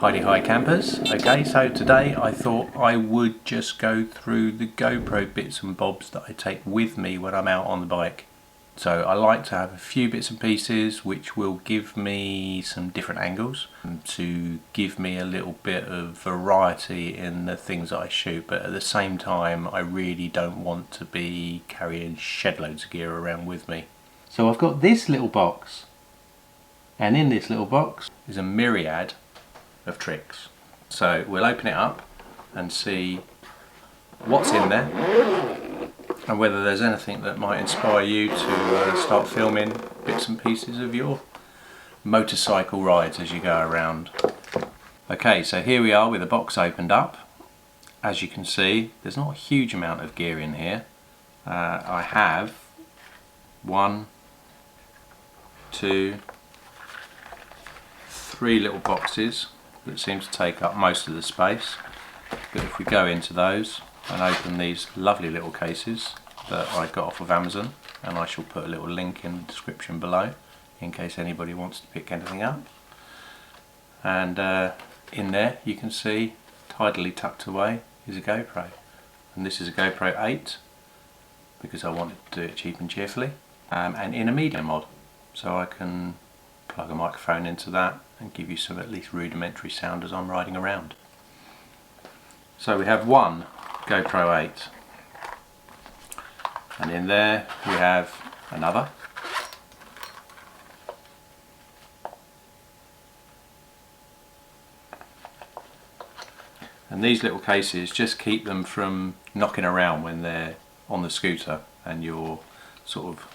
Hi campers. Okay, so today I thought I would just go through the GoPro bits and bobs that I take with me when I'm out on the bike. So I like to have a few bits and pieces which will give me some different angles to give me a little bit of variety in the things that I shoot, but at the same time I really don't want to be carrying shed loads of gear around with me. So I've got this little box, and in this little box is a myriad of tricks. So we'll open it up and see what's in there and whether there's anything that might inspire you to start filming bits and pieces of your motorcycle rides as you go around. Okay, so here we are with the box opened up. As you can see, there's not a huge amount of gear in here. I have 1, 2, 3 little boxes that seem to take up most of the space, but if we go into those and open these lovely little cases that I got off of Amazon, and I shall put a little link in the description below in case anybody wants to pick anything up, and in there you can see tidily tucked away is a GoPro, and this is a GoPro 8 because I wanted to do it cheap and cheerfully, and in a medium mod, so I can plug a microphone into that and give you some at least rudimentary sound as I'm riding around. So we have one GoPro 8, and in there we have another, and these little cases just keep them from knocking around when they're on the scooter and you're sort of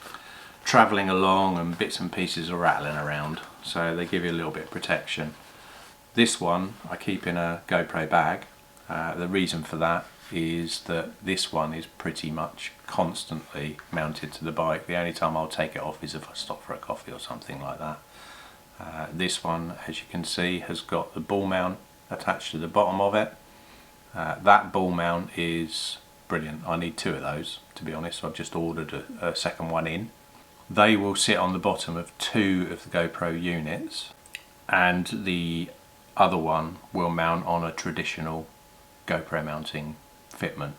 travelling along and bits and pieces are rattling around, so they give you a little bit of protection. This one I keep in a GoPro bag. The reason for that is that this one is pretty much constantly mounted to the bike. The only time I'll take it off is if I stop for a coffee or something like that. This one, as you can see, has got the ball mount attached to the bottom of it. That ball mount is brilliant. I need 2 of those, to be honest, so I've just ordered a second one in. They will sit on the bottom of 2 of the GoPro units, and the other one will mount on a traditional GoPro mounting fitment.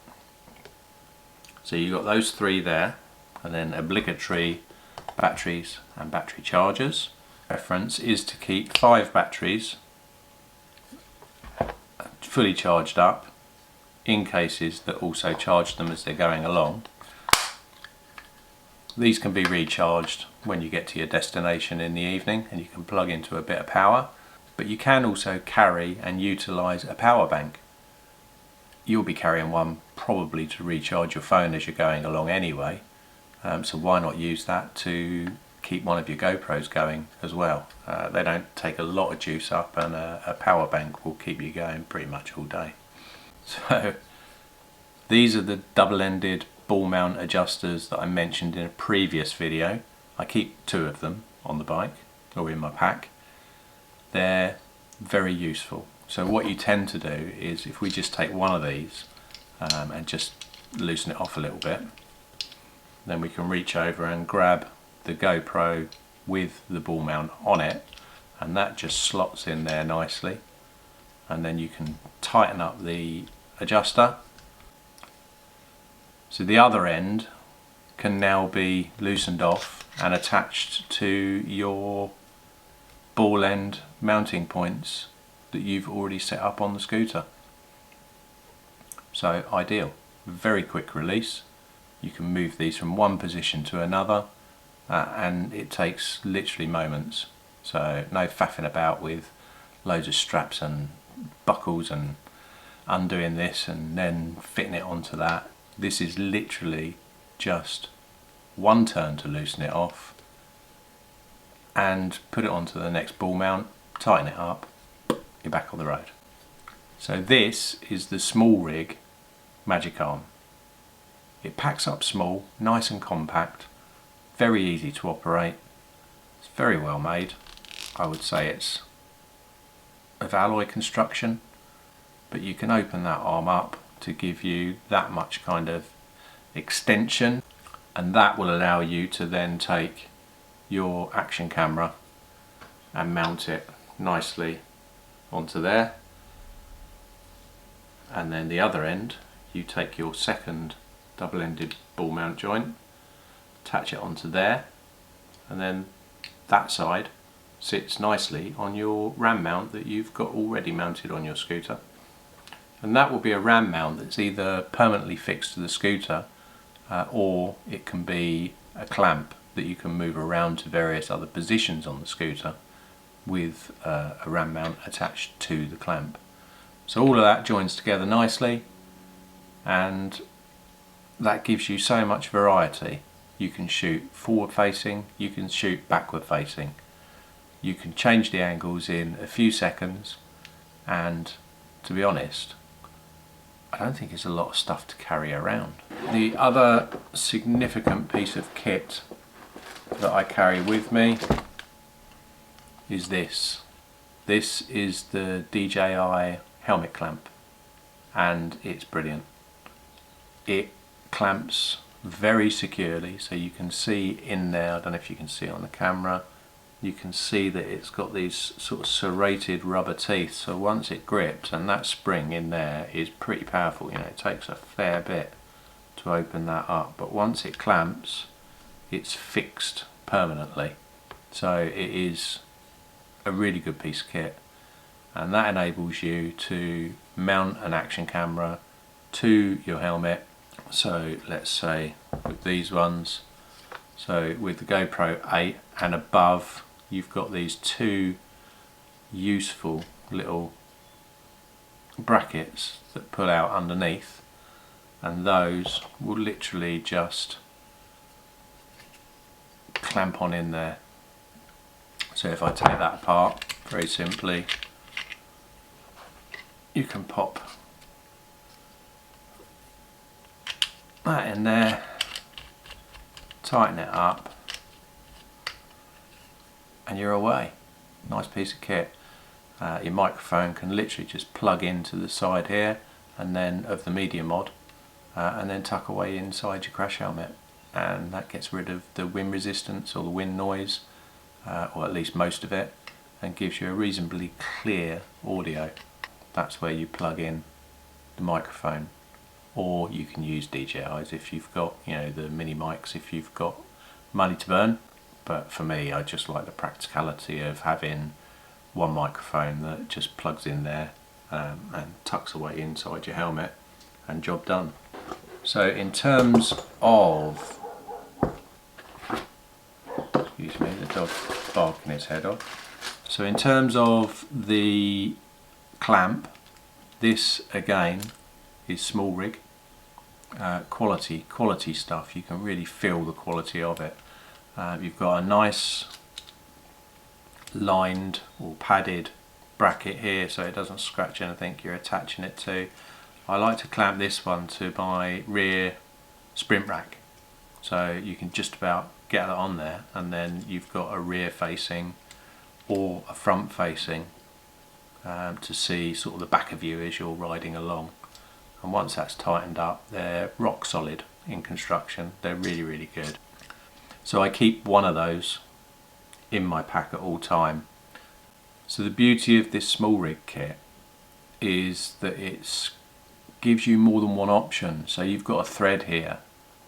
So you've got those 3 there, and then obligatory batteries and battery chargers. Preference is to keep 5 batteries fully charged up in cases that also charge them as they're going along. These can be recharged when you get to your destination in the evening, and you can plug into a bit of power, but you can also carry and utilise a power bank. You'll be carrying one probably to recharge your phone as you're going along anyway, so why not use that to keep one of your GoPros going as well. They don't take a lot of juice up, and a power bank will keep you going pretty much all day. So these are the double-ended ball mount adjusters that I mentioned in a previous video. I keep 2 of them on the bike or in my pack. They're very useful. So what you tend to do is, if we just take one of these and just loosen it off a little bit, then we can reach over and grab the GoPro with the ball mount on it, and that just slots in there nicely, and then you can tighten up the adjuster. So the other end can now be loosened off and attached to your ball end mounting points that you've already set up on the scooter. So ideal, very quick release. You can move these from one position to another, and it takes literally moments. So no faffing about with loads of straps and buckles and undoing this and then fitting it onto that. This is literally just one turn to loosen it off and put it onto the next ball mount, tighten it up, you're back on the road. So this is the small rig Magic Arm. It packs up small, nice and compact, very easy to operate. It's very well made. I would say it's of alloy construction, but you can open that arm up to give you that much kind of extension, and that will allow you to then take your action camera and mount it nicely onto there, and then the other end you take your second double-ended ball mount joint, attach it onto there, and then that side sits nicely on your ram mount that you've got already mounted on your scooter. And that will be a ram mount that's either permanently fixed to the scooter or it can be a clamp that you can move around to various other positions on the scooter with a ram mount attached to the clamp. So all of that joins together nicely, and that gives you so much variety. You can shoot forward facing, you can shoot backward facing, you can change the angles in a few seconds, and to be honest, I don't think it's a lot of stuff to carry around. The other significant piece of kit that I carry with me is this. This is the DJI helmet clamp, and it's brilliant. It clamps very securely, so you can see in there, I don't know if you can see it on the camera, you can see that it's got these sort of serrated rubber teeth, so once it grips, and that spring in there is pretty powerful, you know, it takes a fair bit to open that up, but once it clamps it's fixed permanently. So it is a really good piece of kit, and that enables you to mount an action camera to your helmet. So let's say with these ones, so with the GoPro 8 and above, you've got these two useful little brackets that pull out underneath, and those will literally just clamp on in there. So if I take that apart very simply, you can pop that in there, tighten it up, and you're away. Nice piece of kit. Your microphone can literally just plug into the side here and then of the media mod, and then tuck away inside your crash helmet, and that gets rid of the wind resistance or the wind noise, or at least most of it, and gives you a reasonably clear audio. That's where you plug in the microphone, or you can use DJIs if you've got, you know, the mini mics if you've got money to burn. But for me, I just like the practicality of having one microphone that just plugs in there and tucks away inside your helmet, and job done. So in terms of, excuse me, the dog barking his head off. So in terms of the clamp, this again is small rig, quality stuff. You can really feel the quality of it. You've got a nice lined or padded bracket here so it doesn't scratch anything you're attaching it to. I like to clamp this one to my rear sprint rack, so you can just about get that on there, and then you've got a rear facing or a front facing to see sort of the back of you as you're riding along. And once that's tightened up, they're rock solid in construction. They're really good. So I keep one of those in my pack at all time. So the beauty of this small rig kit is that it gives you more than one option. So you've got a thread here,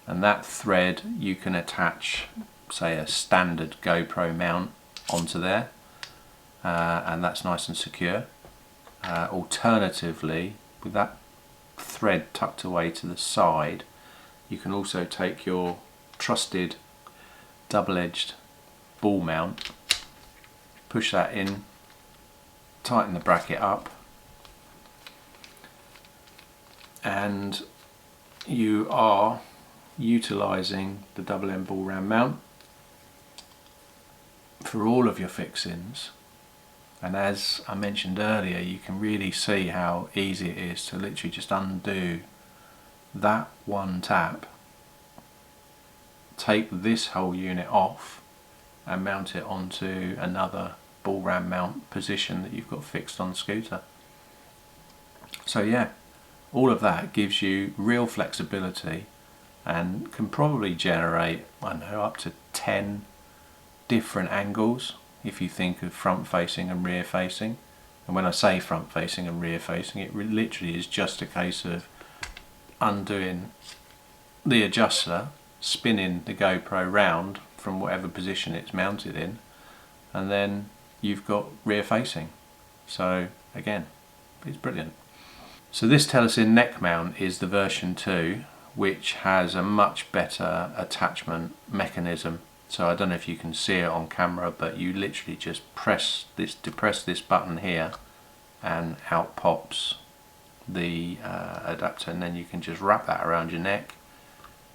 and that thread you can attach, say, a standard GoPro mount onto there, and that's nice and secure. Alternatively, with that thread tucked away to the side, you can also take your trusted double-edged ball mount, push that in, tighten the bracket up, and you are utilising the double-end ball round mount for all of your fixings. And as I mentioned earlier, you can really see how easy it is to literally just undo that one tap, take this whole unit off and mount it onto another ball ram mount position that you've got fixed on the scooter. So yeah, all of that gives you real flexibility and can probably generate, I don't know, up to 10 different angles if you think of front facing and rear facing, And when I say front facing and rear facing, it literally is just a case of undoing the adjuster, spinning the GoPro round from whatever position it's mounted in, and then you've got rear facing. So again, it's brilliant. So this Telesin neck mount is the version 2, which has a much better attachment mechanism. So I don't know if you can see it on camera, but you literally just depress this button here and out pops the adapter, and then you can just wrap that around your neck,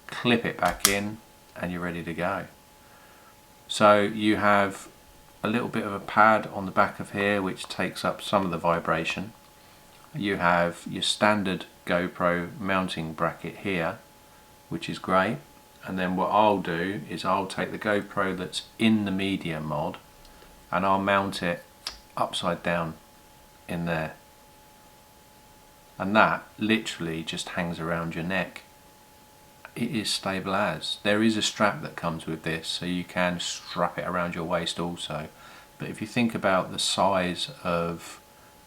clip it back in, and you're ready to go. So you have a little bit of a pad on the back of here which takes up some of the vibration. You have your standard GoPro mounting bracket here, which is great. And then what I'll do is I'll take the GoPro that's in the media mod and I'll mount it upside down in there. And that literally just hangs around your neck. It is stable as. There is a strap that comes with this, so you can strap it around your waist also. But if you think about the size of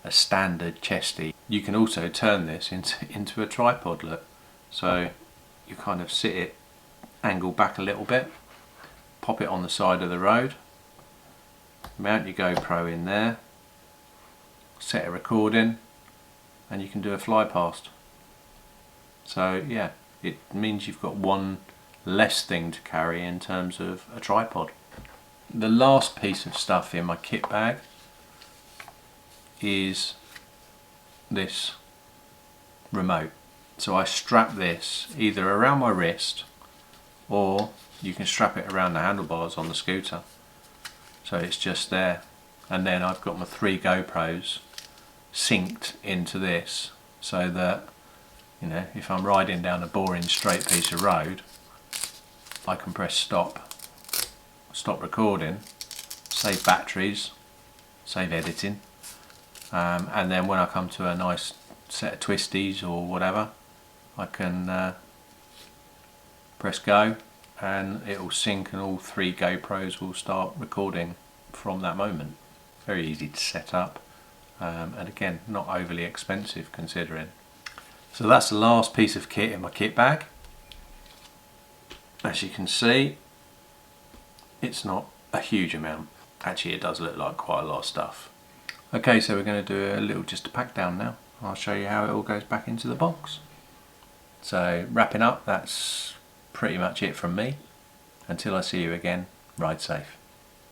a standard chesty, you can also turn this into a tripod look. So you kind of sit it, angle back a little bit, pop it on the side of the road, mount your GoPro in there, set a recording, and you can do a fly past. So yeah, it means you've got one less thing to carry in terms of a tripod. The last piece of stuff in my kit bag is this remote. So I strap this either around my wrist, or you can strap it around the handlebars on the scooter. So it's just there. And then I've got my 3 GoPros synced into this, so that, you know, if I'm riding down a boring straight piece of road, I can press stop recording, save batteries, save editing, and then when I come to a nice set of twisties or whatever, I can press go and it will sync, and all 3 GoPros will start recording from that moment. Very easy to set up, and again, not overly expensive considering. So that's the last piece of kit in my kit bag. As you can see, it's not a huge amount. Actually, it does look like quite a lot of stuff. Okay, so we're going to do a little just a pack down now. I'll show you how it all goes back into the box. So wrapping up, that's pretty much it from me. Until I see you again, ride safe.